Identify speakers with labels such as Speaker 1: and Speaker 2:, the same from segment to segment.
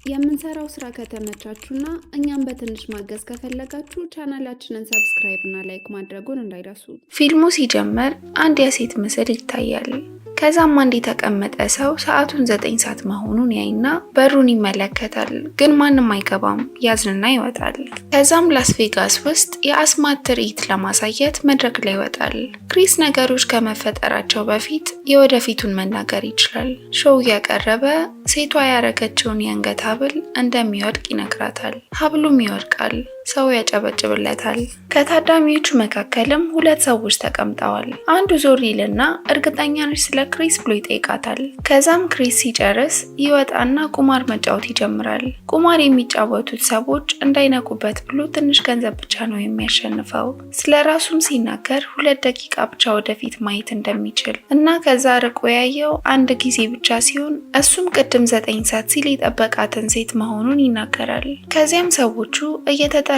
Speaker 1: የምንሰራው ስራ ከተመቻችሁና እኛም በትንሽ ማገዝ ከፈለጋችሁ ቻናላችንን ሰብስክራይብ እና ላይክ ማድረጉን እንዳይረሱ።
Speaker 2: ፊልሙ ሲጀምር አንድ የሴት ምስል ይታያል። ከዛም አንድ የተቀመጠ ሰው ሰዓቱን 9 ሰዓት መሆኑን ያይና በሩን ይመለከታል። ግን ማንም አይገባም። ያዝንና ይወጣል። ከዛም ላስ ቬጋስ ውስጥ የአስማት ትርኢት ለማሳየት መድረክ ላይ ይወጣል። ክሪስ ነገሮች ከመፈጠራቸው በፊት የወደፊቱን መናገር ይችላል። ሾው እያቀረበ ሴቷ ያረገችውን የአንገት ሀብል እንደሚወድቅ ይነግራታል። ሀብሉም ይወድቃል። ሰው ያጨበጭብለታል። ከታዳሚዎቹ መካከልም 2 ሰዎች ተቀምጠዋል። አንዱ ዞር ይልና እርግጠኛ ነሽ ስለ ክሪስ ብሎ ይጠይቃታል። ከዛም ክሪስ ሲጨርስ ይወጣና ቁማር መጫወት ይጀምራል። ቁማር የሚጫወቱት ሰዎች እንዳይነቁበት ብሎ ትንሽ ገንዘብ ብቻ ነው የሚያሸንፈው። ስለ ራሱም ሲናገር 2 ደቂቃ ብቻ ወደፊት ማየት እንደሚችል እና ከዛ ርቆ ያየው አንድ ጊዜ ብቻ ሲሆን እሱም ቅድም 9 ሰዓት ሲል የጠበቃትን ሴት መሆኑን ይናገራል። ከዚያም ሰዎቹ እየተጠራጠሩ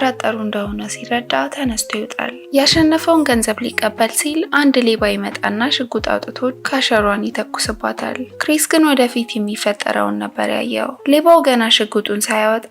Speaker 2: እንደሆነ ሲረዳ ተነስቶ ይወጣል። ያሸነፈውን ገንዘብ ሊቀበል ሲል አንድ ሌባ ይመጣና ሽጉጥ አውጥቶ ካሸሯን ይተኩስባታል። ክሪስ ግን ወደፊት የሚፈጠረውን ነበር ያየው። ሌባው ገና ሽጉጡን ሳያወጣ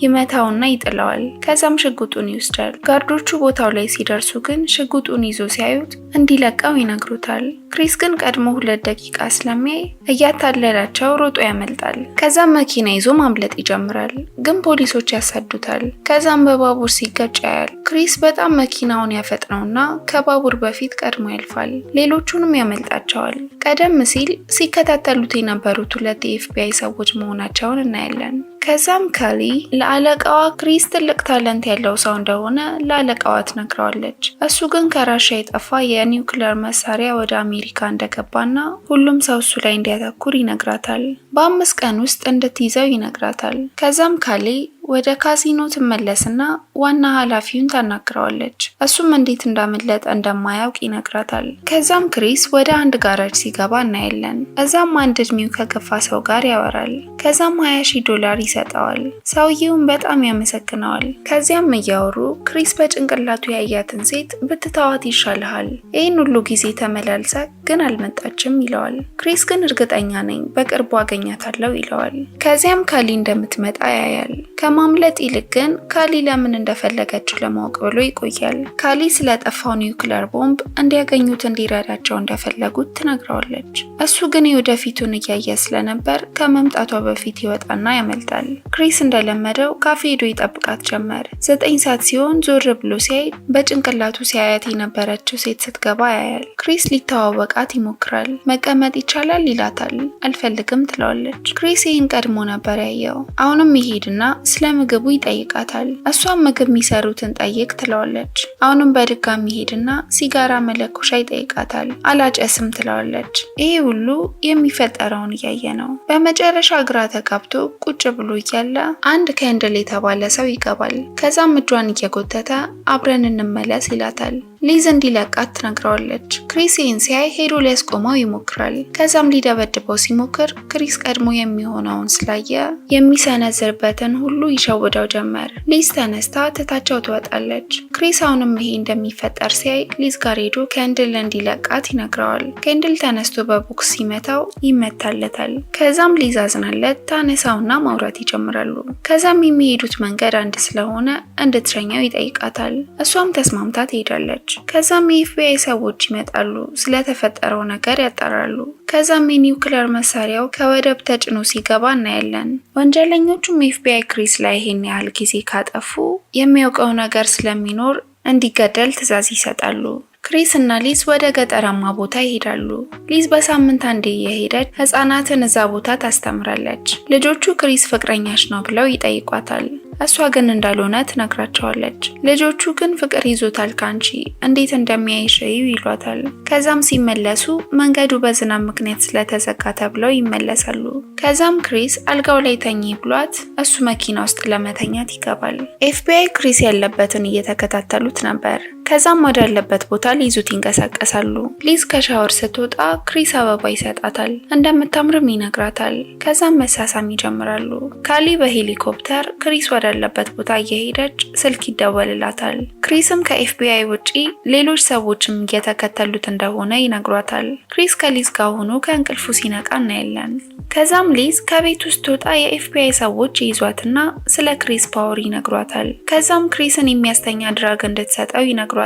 Speaker 2: ይመታውና ይጥለዋል። ከዛም ሽጉጡን ይወስዳል። ጋርዶቹ ቦታው ላይ ሲደርሱ ግን ሽጉጡን ይዞ ሲያዩት እንዲለቀው ይነግሩታል። ክሪስ ግን ቀድሞ 2 ደቂቃ ስለሚያይ እያታለላቸው ሮጦ ያመልጣል። ከዛም መኪና ይዞ ማምለጥ ይጀምራል። ግን ፖሊሶች ያሳዱታል። ከዛም በባቡር ሲገጭ ያያል። ክሪስ በጣም መኪናውን ያፈጥነውና ከባቡር በፊት ቀድሞ ያልፋል። ሌሎቹንም ያመልጣቸዋል። ቀደም ሲል ሲከታተሉት የነበሩት 2 የኤፍቢአይ ሰዎች መሆናቸውን እናያለን። ከዛም ካሊ ለአለቃዋ ክሪስ ትልቅ ታለንት ያለው ሰው እንደሆነ ለአለቃዋ ትነግረዋለች። እሱ ግን ከራሻ የጠፋ የኒውክሌር መሳሪያ ወደ አሜሪካ እንደገባና ሁሉም ሰው እሱ ላይ እንዲያተኩር ይነግራታል። በ5 ቀን ውስጥ እንድትይዘው ይነግራታል። ከዛም ካሊ ወደ ካሲኖ ትመለስና ዋና ኃላፊውን ታናግረዋለች። እሱም እንዴት እንዳመለጠ እንደማያውቅ ይነግራታል። ከዛም ክሪስ ወደ አንድ ጋራጅ ሲገባ እናያለን። እዛም አንድ እድሜው ከገፋ ሰው ጋር ያወራል። ከዛም $20,000 ይሰጠዋል። ሰውየውን በጣም ያመሰግነዋል። ከዚያም እያወሩ ክሪስ በጭንቅላቱ ያያትን ሴት ብትተዋት ይሻልሃል፣ ይህን ሁሉ ጊዜ ተመላልሰ ግን አልመጣችም ይለዋል። ክሪስ ግን እርግጠኛ ነኝ በቅርቡ አገኛታለሁ ይለዋል። ከዚያም ካሊ እንደምትመጣ ያያል። ከማምለጥ ይልቅ ግን ካሊ ለምን እንደፈለገችው ለማወቅ ብሎ ይቆያል። ካሊ ስለጠፋው ኒውክሌር ቦምብ እንዲያገኙት እንዲረዳቸው እንደፈለጉት ትነግረዋለች። እሱ ግን የወደፊቱን እያየ ስለነበር ከመምጣቷ በፊት ይወጣና ያመልጣል። ክሪስ እንደለመደው ካፌ ሄዶ ይጠብቃት ጀመር። 9 ሰዓት ሲሆን ዞር ብሎ ሲያይ በጭንቅላቱ ሲያያት የነበረችው ሴት ስትገባ ያያል። ክሪስ ሊተዋወቃት ይሞክራል። መቀመጥ ይቻላል ይላታል። አልፈልግም ትለዋለች። ክሪስ ይህን ቀድሞ ነበር ያየው። አሁንም ይሄድና ስለ ምግቡ ይጠይቃታል። እሷም ምግብ የሚሰሩትን ጠይቅ ትለዋለች። አሁንም በድጋሚ ሄድና ሲጋራ መለኮሻ ይጠይቃታል። አላጨስም ትለዋለች። ይሄ ሁሉ የሚፈጠረውን እያየ ነው። በመጨረሻ ግራ ተጋብቶ ቁጭ ብሎ እያለ አንድ ከንድል የተባለ ሰው ይገባል። ከዛም እጇን እየጎተተ አብረን እንመለስ ይላታል። ሊዝ እንዲለቃት ትነግረዋለች። ክሪስ ይህን ሲያይ ሄዶ ሊያስቆመው ይሞክራል። ከዛም ሊደበድበው ሲሞክር ክሪስ ቀድሞ የሚሆነውን ስላየ የሚሰነዝርበትን ሁሉ ይሸውደው ጀመር። ሊዝ ተነስታ ትታቸው ትወጣለች። ክሪስ አሁንም ይሄ እንደሚፈጠር ሲያይ ሊዝ ጋር ሄዶ ከንድል እንዲለቃት ይነግረዋል። ከንድል ተነስቶ በቦክስ ሲመታው ይመታለታል። ከዛም ሊዝ አዝናለት ታነሳውና ማውራት ይጀምራሉ። ከዛም የሚሄዱት መንገድ አንድ ስለሆነ እንድትሸኘው ይጠይቃታል። እሷም ተስማምታ ትሄዳለች። ከዛም የኤፍቢአይ ሰዎች ይመጣሉ። ስለተፈጠረው ነገር ያጣራሉ። ከዛም የኒውክሌር መሳሪያው ከወደብ ተጭኖ ሲገባ እናያለን። ወንጀለኞቹም ኤፍቢአይ ክሪስ ላይ ይሄን ያህል ጊዜ ካጠፉ የሚያውቀው ነገር ስለሚኖር እንዲገደል ትዕዛዝ ይሰጣሉ። ክሪስ እና ሊዝ ወደ ገጠራማ ቦታ ይሄዳሉ። ሊዝ በሳምንት አንዴ የሄደች ህፃናትን እዛ ቦታ ታስተምራለች። ልጆቹ ክሪስ ፍቅረኛሽ ነው ብለው ይጠይቋታል። እሷ ግን እንዳልሆነ ትነግራቸዋለች። ልጆቹ ግን ፍቅር ይዞታል ካንቺ እንዴት እንደሚያይሽ እዩ ይሏታል። ከዛም ሲመለሱ መንገዱ በዝናብ ምክንያት ስለተዘጋ ተብለው ይመለሳሉ። ከዛም ክሪስ አልጋው ላይ ተኚ ብሏት እሱ መኪና ውስጥ ለመተኛት ይገባል። ኤፍቢአይ ክሪስ ያለበትን እየተከታተሉት ነበር። ከዛም ወዳለበት ቦታ ሊይዙት ይንቀሳቀሳሉ። ሊዝ ከሻወር ስትወጣ ክሪስ አበባ ይሰጣታል፣ እንደምታምርም ይነግራታል። ከዛም መሳሳም ይጀምራሉ። ካሊ በሄሊኮፕተር ክሪስ ወዳለበት ቦታ እየሄደች ስልክ ይደወልላታል። ክሪስም ከኤፍቢአይ ውጪ ሌሎች ሰዎችም እየተከተሉት እንደሆነ ይነግሯታል። ክሪስ ከሊዝ ጋር ሆኖ ከእንቅልፉ ሲነቃ እናያለን። ከዛም ሊዝ ከቤት ውስጥ ወጣ የኤፍቢአይ ሰዎች ይዟትና ስለ ክሪስ ፓወር ይነግሯታል። ከዛም ክሪስን የሚያስተኛ ድራግ እንድትሰጠው ይነግሯታል።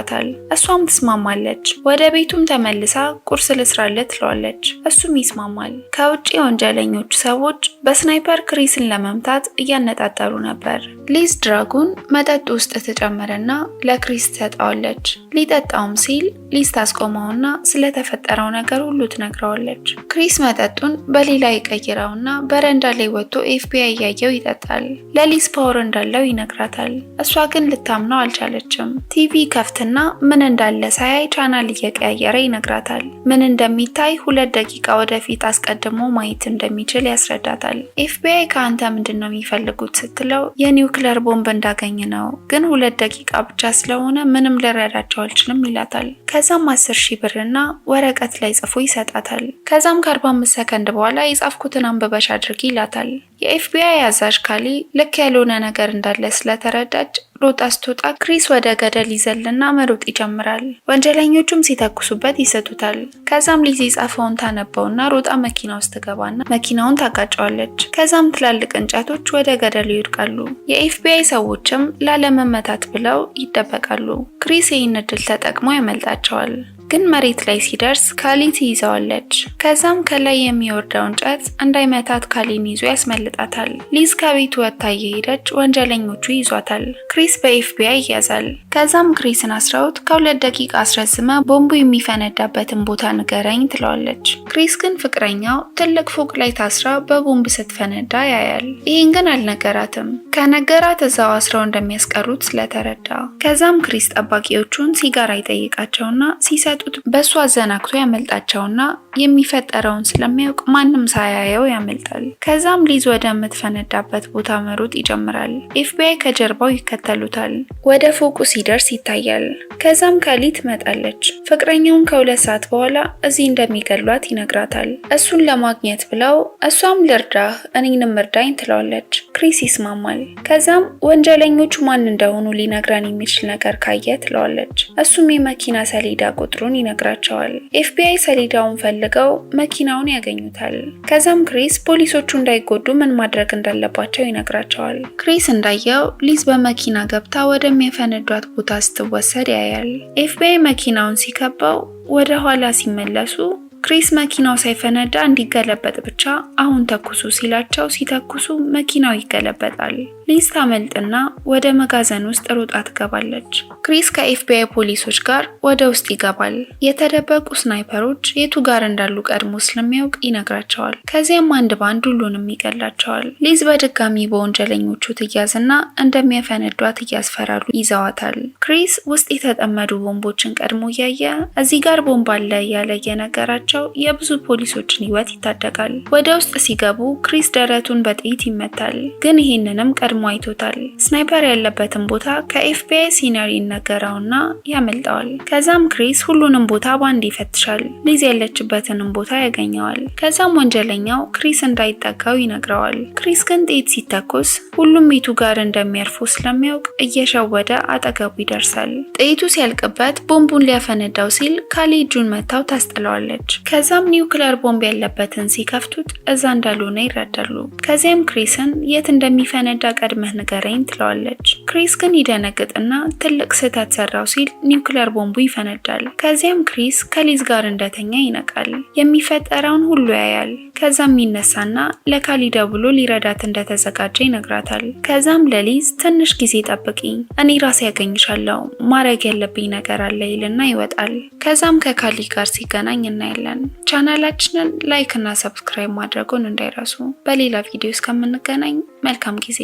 Speaker 2: እሷም ትስማማለች። ወደ ቤቱም ተመልሳ ቁርስ ልስራለት ትለዋለች። እሱም ይስማማል። ከውጭ የወንጀለኞቹ ሰዎች በስናይፐር ክሪስን ለመምታት እያነጣጠሩ ነበር። ሊዝ ድራጉን መጠጡ ውስጥ ትጨምርና ለክሪስ ትሰጠዋለች። ሊጠጣውም ሲል ሊዝ ታስቆመውና ስለተፈጠረው ነገር ሁሉ ትነግረዋለች። ክሪስ መጠጡን በሌላ ይቀይረውና በረንዳ ላይ ወጥቶ ኤፍቢአይ እያየው ይጠጣል። ለሊዝ ፓወር እንዳለው ይነግራታል። እሷ ግን ልታምነው አልቻለችም። ቲቪ ከፍትና ምን እንዳለ ሳያይ ቻናል እየቀያየረ ይነግራታል። ምን እንደሚታይ 2 ደቂቃ ወደፊት አስቀድሞ ማየት እንደሚችል ያስረዳታል። ኤፍቢአይ ከአንተ ምንድን ነው የሚፈልጉት ስትለው የኒውክለር ቦምብ እንዳገኝ ነው፣ ግን 2 ደቂቃ ብቻ ስለሆነ ምንም ልረዳቸው አልችልም ይላታል። ከዛም 10,000 ብርና ወረቀት ላይ ጽፎ ይሰጣታል። ከዛም ከ45 ሰከንድ በኋላ የጻፍኩትን አንብበሽ አድርጊ ይላታል። የኤፍቢአይ አዛዥ ካሊ ልክ ያልሆነ ነገር እንዳለ ስለተረዳች ሮጣ ስትወጣ ክሪስ ወደ ገደል ይዘልና መሮጥ ይጀምራል። ወንጀለኞቹም ሲተኩሱበት ይስቱታል። ከዛም ሊዝ የጻፈውን ታነበውና ሮጣ መኪና ውስጥ ትገባና መኪናውን ታጋጨዋለች። ከዛም ትላልቅ እንጨቶች ወደ ገደል ይወድቃሉ። የኤፍቢአይ ሰዎችም ላለመመታት ብለው ይደበቃሉ። ክሪስ ይህን እድል ተጠቅሞ ያመልጣቸዋል። ግን መሬት ላይ ሲደርስ ካሊ ትይዘዋለች። ከዛም ከላይ የሚወርደው እንጨት እንዳይመታት ካሊን ይዞ ያስመልጣታል። ሊዝ ከቤቱ ወጥታ እየሄደች ወንጀለኞቹ ይዟታል። ክሪስ በኤፍቢአይ ይያዛል። ከዛም ክሪስን አስረውት ከ2 ደቂቃ አስረዝመ ቦምቡ የሚፈነዳበትን ቦታ ንገረኝ ትለዋለች። ክሪስ ግን ፍቅረኛው ትልቅ ፎቅ ላይ ታስራ በቦምብ ስትፈነዳ ያያል። ይህን ግን አልነገራትም። ከነገራት እዛው አስረው እንደሚያስቀሩት ስለተረዳ። ከዛም ክሪስ ጠባቂዎቹን ሲጋራ ይጠይቃቸውና ሲሰጡት በሱ አዘናግቶ ያመልጣቸውና የሚፈጠረውን ስለሚያውቅ ማንም ሳያየው ያመልጣል። ከዛም ሊዝ ወደምትፈነዳበት ቦታ መሮጥ ይጀምራል። ኤፍቢአይ ከጀርባው ይከተሉታል። ወደ ፎቁ ሲደርስ ይታያል። ከዛም ካሊ ትመጣለች። ፍቅረኛውን ከ2 ሰዓት በኋላ እዚህ እንደሚገሏት ይነግራታል። እሱን ለማግኘት ብለው እሷም ልርዳህ እኔንም እርዳኝ ትለዋለች። ክሪስ ይስማማል። ከዛም ወንጀለኞቹ ማን እንደሆኑ ሊነግረን የሚችል ነገር ካየ ትለዋለች። እሱም የመኪና ሰሌዳ ቁጥሩን ይነግራቸዋል። ኤፍቢአይ ሰሌዳውን ፈልገው መኪናውን ያገኙታል። ከዛም ክሪስ ፖሊሶቹ እንዳይጎዱ ምን ማድረግ እንዳለባቸው ይነግራቸዋል። ክሪስ እንዳየው ሊዝ በመኪና ገብታ ወደሚያፈነዷት ቦታ ስትወሰድ ያያል። ኤፍቢአይ መኪናውን ሲከባው ወደ ኋላ ሲመለሱ ክሪስ መኪናው ሳይፈነዳ እንዲገለበጥ ብቻ አሁን ተኩሱ ሲላቸው ሲተኩሱ መኪናው ይገለበጣል። ሊዝ ታመልጥና ወደ መጋዘን ውስጥ ሮጣ ትገባለች። ክሪስ ከኤፍቢአይ ፖሊሶች ጋር ወደ ውስጥ ይገባል። የተደበቁ ስናይፐሮች የቱ ጋር እንዳሉ ቀድሞ ስለሚያውቅ ይነግራቸዋል። ከዚያም አንድ ባንድ ሁሉንም ይገላቸዋል። ሊዝ በድጋሚ በወንጀለኞቹ ትያዝና እንደሚያፈነዷት እያስፈራሩ ይዘዋታል። ክሪስ ውስጥ የተጠመዱ ቦምቦችን ቀድሞ እያየ እዚህ ጋር ቦምብ አለ እያለ እየነገራቸው የብዙ ፖሊሶችን ሕይወት ይታደጋል። ወደ ውስጥ ሲገቡ ክሪስ ደረቱን በጥይት ይመታል። ግን ይህንንም ቀድሞ አይቶታል። ስናይፐር ያለበትን ቦታ ከኤፍቢአይ ሲነር ይነገረውና ያመልጠዋል። ከዛም ክሪስ ሁሉንም ቦታ ባንድ ይፈትሻል። ሊዝ ያለችበትንም ቦታ ያገኘዋል። ከዛም ወንጀለኛው ክሪስ እንዳይጠጋው ይነግረዋል። ክሪስ ግን ጥይት ሲተኮስ ሁሉም የቱ ጋር እንደሚያርፉ ስለሚያውቅ እየሸወደ አጠገቡ ይደርሳል። ጥይቱ ሲያልቅበት ቦምቡን ሊያፈነዳው ሲል ካሊ እጁን መታው ታስጥለዋለች። ከዛም ኒውክለር ቦምብ ያለበትን ሲከፍቱት እዛ እንዳልሆነ ይረዳሉ። ከዚያም ክሪስን የት እንደሚፈነዳ ቀድመህ ንገረኝ ትለዋለች። ክሪስ ግን ይደነግጥና ትልቅ ስህተት ሰራው ሲል ኒውክለር ቦምቡ ይፈነዳል። ከዚያም ክሪስ ከሊዝ ጋር እንደተኛ ይነቃል። የሚፈጠረውን ሁሉ ያያል። ከዛም ይነሳና ለካሊ ደውሎ ሊረዳት እንደተዘጋጀ ይነግራታል። ከዛም ለሊዝ ትንሽ ጊዜ ጠብቂኝ፣ እኔ ራሴ ያገኝሻለሁ፣ ማድረግ ያለብኝ ነገር አለ ይልና ይወጣል። ከዛም ከካሊ ጋር ሲገናኝ እናያለን። ቻናላችንን ላይክ እና ሰብስክራይብ ማድረጉን እንዳይረሱ። በሌላ ቪዲዮ እስከምንገናኝ መልካም ጊዜ